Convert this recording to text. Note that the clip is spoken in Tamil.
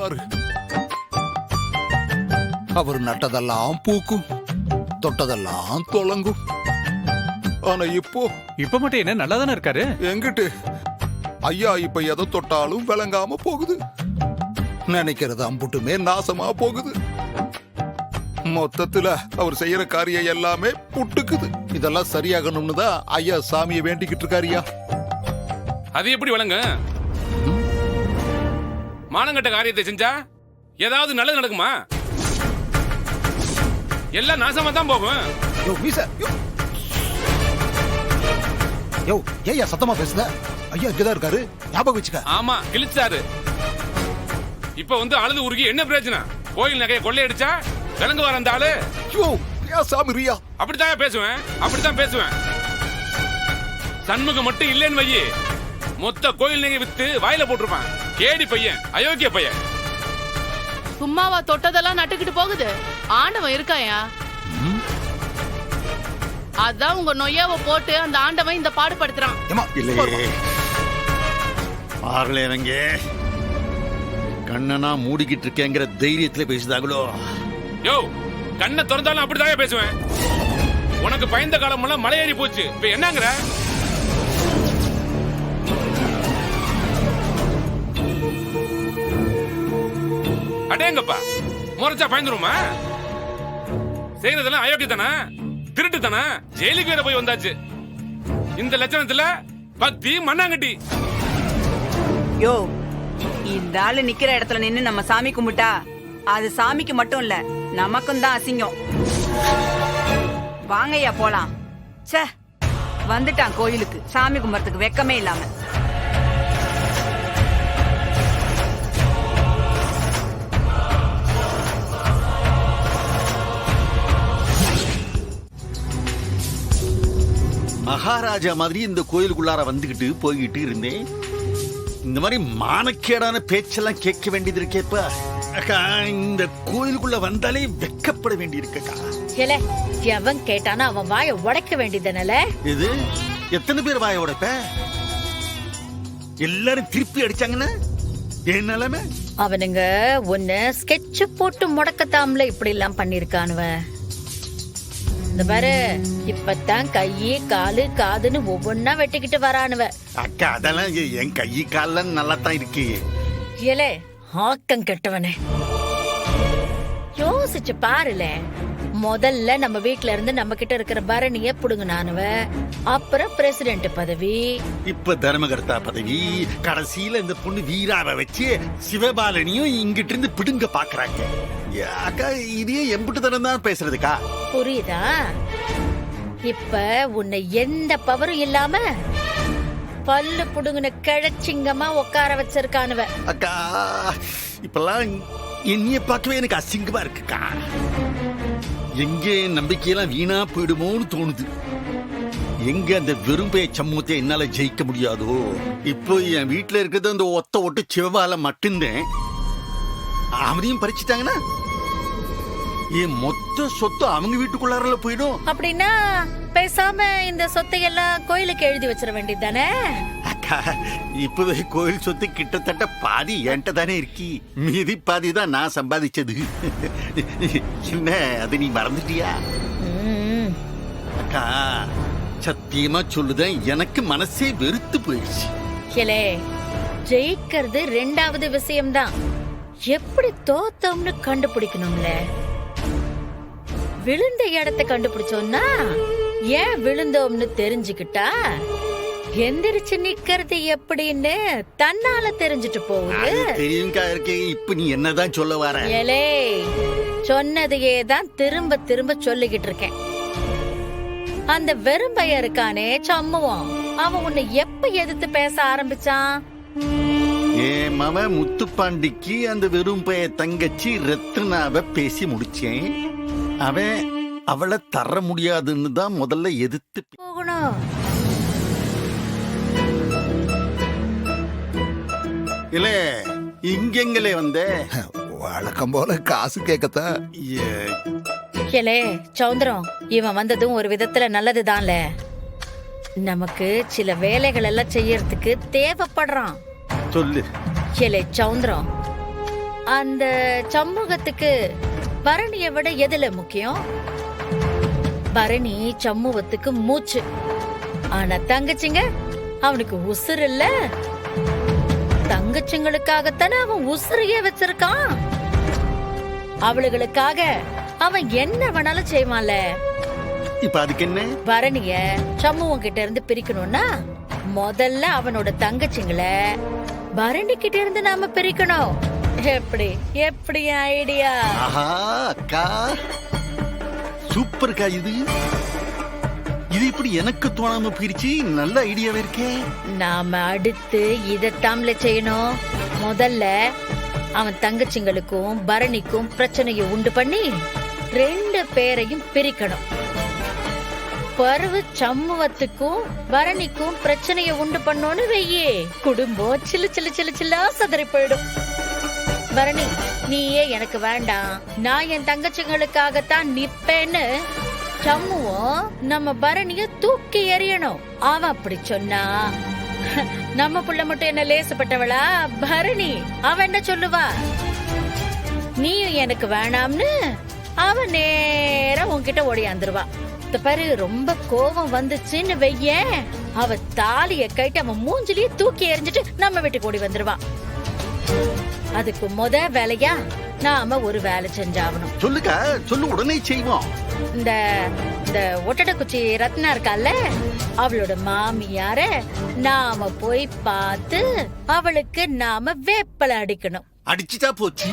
இருந்தாரு. அவர் நட்டதெல்லாம் பூக்கும், தொட்டதெல்லாம் தொலங்கும். ஆனா இப்ப மட்டும் என்ன நல்லா தானே இருக்காரு? எங்கிட்டு ஐயா இப்ப எதை தொட்டாலும் விளங்காம போகுது. நினைக்கிறது அம்புட்டுமே நாசமா போகுது. மொத்தத்துல அவர் செய்யற காரியம் எல்லாமே புட்டுக்குது. இதெல்லாம் சரியாகணும்னு தான் ஐயா சாமியை வேண்டிக்கிட்டு இருக்காரியா. அது எப்படி வழங்க? மானங்கட்ட காரியத்தை செஞ்சா ஏதாவது நல்லது நடக்குமா? எல்லாம் நாசமா தான் போகும். ஐயா சத்தமா பேசுத. ஐயா இங்கதான் இருக்காரு, ஞாபகம் வச்சுக்க. ஆமா, கிழிச்சாரு. இப்ப வந்து அழுது உருகி என்ன பிரயோஜனா? கோயில் நகையை கொள்ளையடிச்சா விலங்கு வர அந்த ஆளு. சாமி ரியா, அப்படித்தான் பேசுவேன். சண்முகம் மட்டும் இல்லைன்னு வையி, மொத்த கோயில் நகை வித்து வாயில போட்டிருப்பான். கேடி பையன், அயோக்கிய பையன். சும்மாவா தொட்டதெல்லாம் நட்டுக்கிட்டு போகுது? ஆண்டவன் இருக்காயா? அதான் உங்க நொய்யாவை போட்டு அந்த ஆண்டவன் இந்த பாடுபடுத்துறான். கண்ணனா மூடிக்கிட்டு இருக்கேங்கிற தைரியத்துல பேசுதாங்களோ? யோ, கண்ணை திறந்தாலும் அப்படிதான் பேசுவேன். உனக்கு பயந்த காலம் எல்லாம் மலையேறி போச்சு. இப்ப என்னங்கிற? அடேங்கப்பா, முறைச்சா பயந்துருமா? செய்யறதெல்லாம் அயோக்கியத்தானா, திருட்டுத்தானா? ஜெயிலுக்கு வேற போய் வந்தாச்சு. இந்த லட்சணத்துல பக்தி மண்ணாங்கட்டி. யோ, இந்த ஆளு நிக்கிற இடத்துல நின்னு நம்ம சாமி கும்பிட்டா அது சாமிக்கு மட்டும் இல்ல, நமக்கும் தான் அசிங்கம். வாங்கய்யா போலாம். சே, வந்துட்டான் கோயிலுக்கு சாமி கும்பிட்றதுக்கு வெக்கமே இல்லாம. மகாராஜா மாதிரி இந்த கோயிலுக்குள்ளார வந்துகிட்டு போய்கிட்டு இருந்தேன். இந்த மாதிரி மானக்கேடான பேச்செல்லாம் கேட்க வேண்டியது இருக்கேப்பா. அக்கா, இந்த கோயிலுக்குள்ள வந்தாலே வெக்கப்பட வேண்டி இருக்கக்கா. எவன் கேட்டானா அவன் வாயை உடைக்க வேண்டியதுனால. இது எத்தனை பேர் வாயை உடைப்ப? எல்லாரும் திருப்பி அடிச்சாங்கன்னா என் நிலைமை? அவனுங்க ஒன்னு ஸ்கெட்ச் போட்டு முடக்கத்தாமல இப்படி எல்லாம் பண்ணிருக்கானுவ. இந்த பாரு, இப்பதான் கையி காலு காதுன்னு ஒவ்வொன்னா வெட்டிக்கிட்டு வரானுவ. அக்கா, அதெல்லாம் என் கை கால நல்லா தான் இருக்கு. ஏலே ஆக்கம் கெட்டவனே, யோசிச்சு பாருல. முதல்ல நம்ம வீட்ல இருந்து நம்ம கிட்ட இருக்கிற பரணிய புடுங்கினானுவ, அப்புறம் பிரசிடென்ட் பதவி, இப்ப தர்மகர்த்தா பதவி, கடைசியில இந்த பொண்ணு வீராவை வச்சு சிவபாலனியும் இங்கிட்டு இருந்து பிடுங்க பாக்குறாங்க. அக்கா, இதே எம்புட்டு தரம் தான் பேசுறதுக்கா? புரியுதா? இப்ப உன்னை எந்த பவரும் இல்லாம பல்லு புடுங்கின கிழச்சிங்கமா உட்கார வச்சிருக்கானுவ. அக்கா, இப்பெல்லாம் என்னைய பார்க்கவே எனக்கு அசிங்கமா இருக்குக்கா. எங்கே நம்பிக்கையெல்லாம் வீணா போயிடுமோன்னு தோணுது. எங்க அந்த வெறும்பைய சமூகத்தை என்னால ஜெயிக்க முடியாதோ? இப்போ என் வீட்டுல இருக்கிறது அந்த ஒத்த ஒட்டு சிவபால மட்டும்தான். அவனையும் பறிச்சுட்டாங்கன்னா என் மொத்த சொத்து அவங்க வீட்டுக்குள்ளார போயிடும். அப்படின்னா பேசாம இந்த சொத்தை எல்லாம் கோயிலுக்கு எழுதி வச்சிட வேண்டியது தானே? அக்கா, இப்பவே கோயில் சொத்து கிட்டத்தட்ட பாதி என்கிட்ட தானே இருக்கி. மீதி பாதி தான் நான் சம்பாதிச்சது. என்ன, அது நீ மறந்துட்டியா? அக்கா, சத்தியமா சொல்லுதேன், எனக்கு மனசே வெறுத்து போயிடுச்சு. ஜெயிக்கிறது ரெண்டாவது விஷயம்தான், எப்படி தோத்தோம்னு கண்டுபிடிக்கணும்ல. விழுந்த இடத்தை கண்டுபிடிச்சோம்னா ஏன் விழுந்தோம்னு தெரிஞ்சுக்கிட்டா எந்திரிச்சு நிக்கிறது எப்படின்னு தன்னால தெரிஞ்சுட்டு போகுது. தெரியுங்கா இருக்கேன். இப்ப நீ என்னதான் சொல்ல வர? சொன்னதையே தான் திரும்ப திரும்ப சொல்லிக்கிட்டு இருக்கேன். அந்த வெறும்பைய இருக்கானே சம்முவம், அவன் உன்னை எப்ப எதிர்த்து பேச ஆரம்பிச்சான்? என் மவ முத்துப்பாண்டிக்கு அந்த வெறும்பைய தங்கச்சி ரத்னாவை பேசி முடிச்சேன். அவன் அவளை தர முடியாதுன்னு தான் முதல்ல எதிர்த்து போகணும். இல்ல, இங்கெங்களே வந்த வழக்கம் போல காசு கேட்கத்தான். சௌந்தரம், இவன் வந்ததும் ஒரு விதத்துல நல்லதுதான்ல. நமக்கு சில வேலைகள் எல்லாம் செய்யறதுக்கு தேவைப்படுறான். சொல்லு. சௌந்தரம், அந்த சமூகத்துக்கு பரணியை விட எதுல முக்கியம்? பரணி சமூகத்துக்கு மூச்சு. ஆனா தங்கச்சிங்க அவனுக்கு உசுறு இல்ல. தங்கச்சிங்களுக்காகத்தானே அவன் உசுரையே வச்சிருக்கான். அவளுகளுக்காக அவன் என்ன வேணாலும் செய்வான்ல. இப்ப அதுக்கு என்ன? பரணிய சமூகம் கிட்ட இருந்து பிரிக்கணும்னா முதல்ல அவனோட தங்கச்சிங்களை பரணி கிட்ட இருந்து நாம பிரிக்கணும். எப்படி எப்படி ஐடியா? ஆஹா அக்கா, சூப்பர்க்கா. இது இப்படி எனக்கு தோணாம போயிருச்சு. நல்ல ஐடியாவே இருக்கே. நாம அடுத்து இதத்தாம்ல செய்யணும். முதல்ல அவன் தங்கச்சிங்களுக்கும் பரணிக்கும் பிரச்சனையை உண்டு பண்ணி 2 பேரையும் பிரிக்கணும். பருவ சமூகத்துக்கும் பரணிக்கும் பிரச்சனையை உண்டு பண்ணோன்னு வெய்யே, குடும்பம் சில்லு சில்லு சில்லு சில்லா சதறி போயிடும். பரணி, நீயே எனக்கு வேண்டாம், நான் என் தங்கச்சிங்களுக்காகத்தான் நிப்பேன்னு சம்முவும் நம்ம பரணிய தூக்கி எறியணும். அவன் அப்படி சொன்னா நம்ம புள்ள மட்டும் என்ன லேசப்பட்டவளா? பரணி அவன் என்ன சொல்லுவா? நீயும் எனக்கு வேணாம்னு அவன் நேரா உன்கிட்ட ஓடியாந்துருவா. பாரு, ரொம்ப கோபம் வந்துச்சுன்னு வெய்ய, அவ தாலிய கைட்டு அவன் மூஞ்சிலேயே தூக்கி எறிஞ்சிட்டு நம்ம வீட்டுக்கு ஓடி வந்துருவான். அதுக்கு வேலையா நாம ஒரு வேலை செஞ்சாகணும். சொல்லுக்கா, சொல்லு, உடனே செய்வோம். இந்த ஒட்டடக்குச்சி ரத்னா இருக்கால, அவளோட மாமியார நாம போய் பார்த்து அவளுக்கு நாம வேப்பலை அடிக்கணும். அடிச்சுட்டா போச்சு.